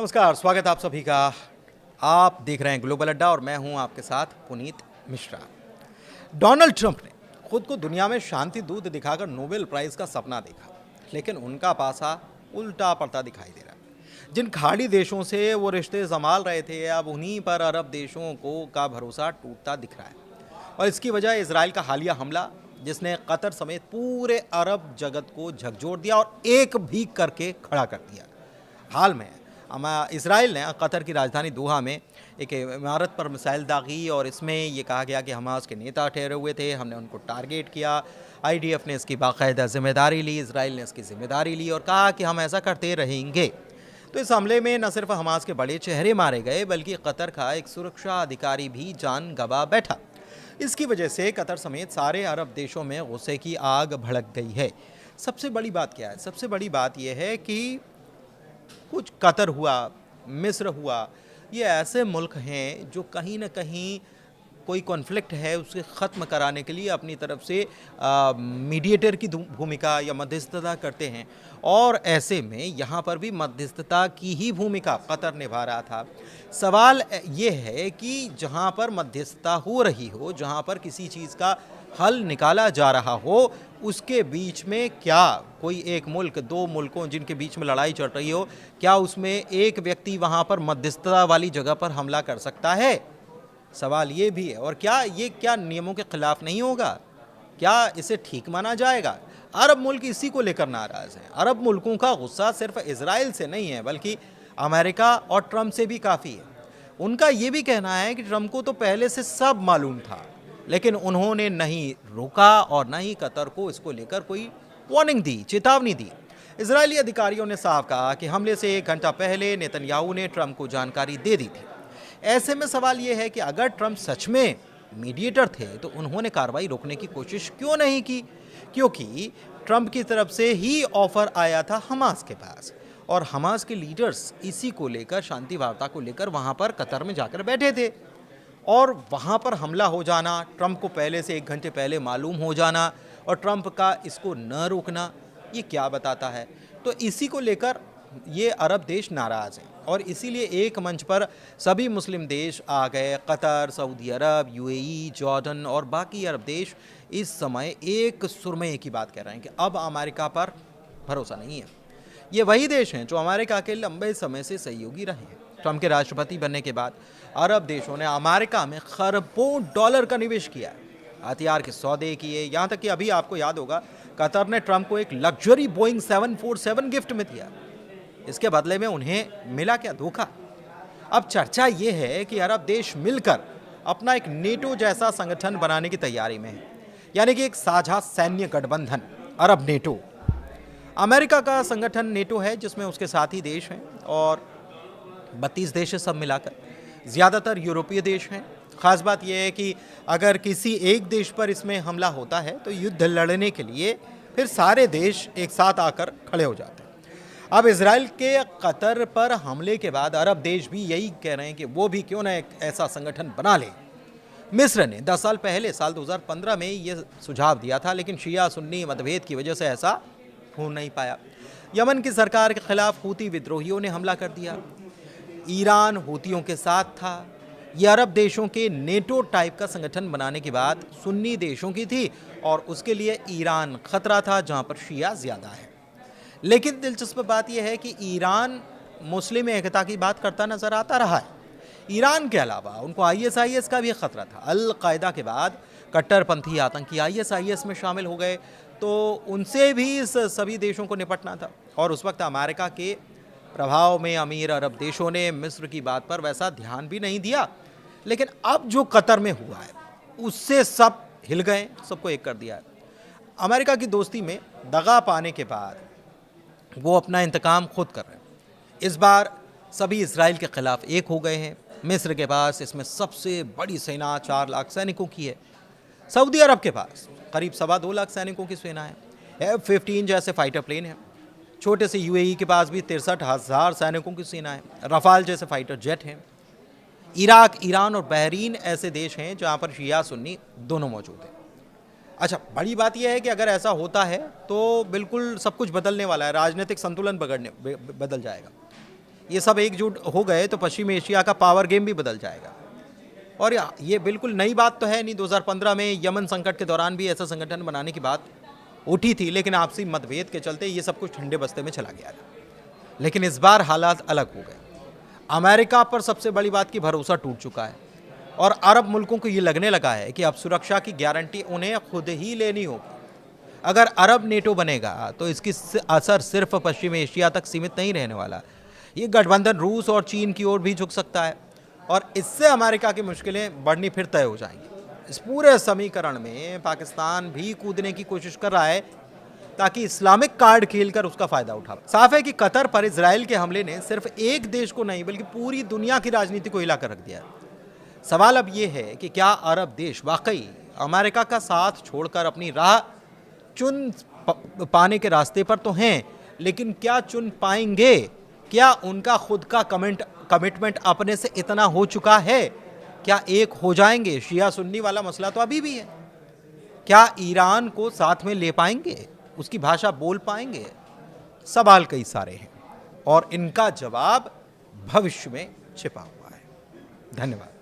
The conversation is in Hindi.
नमस्कार, स्वागत है आप सभी का। आप देख रहे हैं ग्लोबल अड्डा और मैं हूं आपके साथ पुनीत मिश्रा। डोनाल्ड ट्रंप ने खुद को दुनिया में शांति दूत दिखाकर नोबेल प्राइज का सपना देखा, लेकिन उनका पासा उल्टा पड़ता दिखाई दे रहा है। जिन खाड़ी देशों से वो रिश्ते संभाल रहे थे, अब उन्हीं पर अरब देशों को का भरोसा टूटता दिख रहा है। और इसकी वजह इजराइल का हालिया हमला, जिसने कतर समेत पूरे अरब जगत को झकझोर दिया और एक भी करके खड़ा कर दिया। हाल में इजराइल ने कतर की राजधानी दोहा में एक इमारत पर मिसाइल दागी और इसमें ये कहा गया कि हमास के नेता ठहरे हुए थे, हमने उनको टारगेट किया। आईडीएफ ने इसकी बाकायदा जिम्मेदारी ली, इजराइल ने इसकी जिम्मेदारी ली और कहा कि हम ऐसा करते रहेंगे। तो इस हमले में न सिर्फ हमास के बड़े चेहरे मारे गए, बल्कि कतर का एक सुरक्षा अधिकारी भी जान गंवा बैठा। इसकी वजह से कतर समेत सारे अरब देशों में गुस्से की आग भड़क गई है। सबसे बड़ी बात क्या है? सबसे बड़ी बात यह है कि कुछ कतर हुआ, मिस्र हुआ, ये ऐसे मुल्क हैं जो कहीं ना कहीं कोई कॉन्फ्लिक्ट है उसे ख़त्म कराने के लिए अपनी तरफ से मीडिएटर की भूमिका या मध्यस्थता करते हैं। और ऐसे में यहाँ पर भी मध्यस्थता की ही भूमिका कतर निभा रहा था। सवाल ये है कि जहाँ पर मध्यस्थता हो रही हो, जहाँ पर किसी चीज़ का हल निकाला जा रहा हो, उसके बीच में क्या कोई एक मुल्क, दो मुल्कों जिनके बीच में लड़ाई चल रही हो, क्या उसमें एक व्यक्ति वहाँ पर मध्यस्थता वाली जगह पर हमला कर सकता है? सवाल ये भी है। और क्या नियमों के खिलाफ नहीं होगा? क्या इसे ठीक माना जाएगा? अरब मुल्क इसी को लेकर नाराज़ हैं। अरब मुल्कों का गुस्सा सिर्फ इजराइल से नहीं है, बल्कि अमेरिका और ट्रंप से भी काफ़ी है। उनका ये भी कहना है कि ट्रंप को तो पहले से सब मालूम था, लेकिन उन्होंने नहीं रोका और न ही कतर को इसको लेकर कोई वार्निंग दी, चेतावनी दी। इजरायली अधिकारियों ने साफ कहा कि हमले से 1 घंटा पहले नेतन्याहू ने ट्रंप को जानकारी दे दी थी। ऐसे में सवाल यह है कि अगर ट्रंप सच में मीडिएटर थे तो उन्होंने कार्रवाई रोकने की कोशिश क्यों नहीं की? क्योंकि ट्रंप की तरफ से ही ऑफर आया था हमास के पास, और हमास के लीडर्स इसी को लेकर, शांति वार्ता को लेकर वहाँ पर कतर में जाकर बैठे थे। और वहाँ पर हमला हो जाना, ट्रंप को पहले से 1 घंटे पहले मालूम हो जाना और ट्रंप का इसको न रोकना, ये क्या बताता है? तो इसी को लेकर ये अरब देश नाराज़ हैं और इसीलिए एक मंच पर सभी मुस्लिम देश आ गए। कतर, सऊदी अरब, यूएई, जॉर्डन और बाकी अरब देश इस समय एक सुर में एक ही बात कह रहे हैं कि अब अमेरिका पर भरोसा नहीं है। ये वही देश हैं जो अमेरिका के लंबे समय से सहयोगी रहे हैं। ट्रंप के राष्ट्रपति बनने के बाद अरब देशों ने अमेरिका में खरबों डॉलर का निवेश किया, हथियार के सौदे किए, यहाँ तक कि अभी आपको याद होगा कतर ने ट्रंप को एक लग्जरी बोइंग 747 गिफ्ट में दिया। इसके बदले में उन्हें मिला क्या? धोखा। अब चर्चा ये है कि अरब देश मिलकर अपना एक नेटो जैसा संगठन बनाने की तैयारी में है, यानी कि एक साझा सैन्य गठबंधन, अरब नेटो। अमेरिका का संगठन नेटो है जिसमें उसके साथी देश हैं और 32 देश सब मिलाकर, ज़्यादातर यूरोपीय देश हैं। ख़ास बात यह है कि अगर किसी एक देश पर इसमें हमला होता है तो युद्ध लड़ने के लिए फिर सारे देश एक साथ आकर खड़े हो जाते हैं। अब इजराइल के कतर पर हमले के बाद अरब देश भी यही कह रहे हैं कि वो भी क्यों ना एक ऐसा संगठन बना ले। मिस्र ने 10 साल पहले, साल 2015 में ये सुझाव दिया था, लेकिन शिया सुन्नी मतभेद की वजह से ऐसा हो नहीं पाया। यमन की सरकार के खिलाफ हूती विद्रोहियों ने हमला कर दिया। ईरान हूतियों के साथ था। ये अरब देशों के नेटो टाइप का संगठन बनाने की बात सुन्नी देशों की थी और उसके लिए ईरान खतरा था, जहां पर शिया ज़्यादा है। लेकिन दिलचस्प बात यह है कि ईरान मुस्लिम एकता की बात करता नजर आता रहा है। ईरान के अलावा उनको आईएसआईएस का भी खतरा था। अल कायदा के बाद कट्टरपंथी आतंकी आईएसआईएस में शामिल हो गए, तो उनसे भी इस सभी देशों को निपटना था। और उस वक्त अमेरिका के प्रभाव में अमीर अरब देशों ने मिस्र की बात पर वैसा ध्यान भी नहीं दिया। लेकिन अब जो कतर में हुआ है उससे सब हिल गए, सबको एक कर दिया है। अमेरिका की दोस्ती में दगा पाने के बाद वो अपना इंतकाम खुद कर रहे हैं। इस बार सभी इजराइल के खिलाफ एक हो गए हैं। मिस्र के पास इसमें सबसे बड़ी सेना 4 लाख सैनिकों की है। सऊदी अरब के पास करीब 2.25 लाख सैनिकों की सेना है। F-15 जैसे फाइटर प्लेन है। छोटे से यूएई के पास भी 63,000 सैनिकों की सेना है। रफाल जैसे फाइटर जेट हैं। इराक, ईरान और बहरीन ऐसे देश हैं जहाँ पर शिया सुन्नी दोनों मौजूद हैं। अच्छा, बड़ी बात यह है कि अगर ऐसा होता है तो बिल्कुल सब कुछ बदलने वाला है, राजनीतिक संतुलन बदल जाएगा। ये सब एकजुट हो गए तो पश्चिमी एशिया का पावर गेम भी बदल जाएगा। और ये बिल्कुल नई बात तो है नहीं, 2015 में यमन संकट के दौरान भी ऐसा संगठन बनाने की बात उठी थी, लेकिन आपसी मतभेद के चलते ये सब कुछ ठंडे बस्ते में चला गया था। लेकिन इस बार हालात अलग हो गए। अमेरिका पर सबसे बड़ी बात की भरोसा टूट चुका है और अरब मुल्कों को ये लगने लगा है कि अब सुरक्षा की गारंटी उन्हें खुद ही लेनी होगी। अगर अरब नेटो बनेगा तो इसकी असर सिर्फ पश्चिम एशिया तक सीमित नहीं रहने वाला। ये गठबंधन रूस और चीन की ओर भी झुक सकता है और इससे अमेरिका की मुश्किलें बढ़नी फिर तय हो जाएंगी। इस पूरे समीकरण में पाकिस्तान भी कूदने की कोशिश कर रहा है ताकि इस्लामिक कार्ड खेलकर उसका फायदा उठा। साफ है कि कतर पर इजराइल के हमले ने सिर्फ एक देश को नहीं बल्कि पूरी दुनिया की राजनीति को हिलाकर रख दिया। सवाल अब यह है कि क्या अरब देश वाकई अमेरिका का साथ छोड़कर अपनी राह चुन पाने के रास्ते पर तो हैं, लेकिन क्या चुन पाएंगे? क्या उनका खुद का कमिटमेंट अपने से इतना हो चुका है? क्या एक हो जाएंगे? शिया सुन्नी वाला मसला तो अभी भी है। क्या ईरान को साथ में ले पाएंगे? उसकी भाषा बोल पाएंगे? सवाल कई सारे हैं और इनका जवाब भविष्य में छिपा हुआ है। धन्यवाद।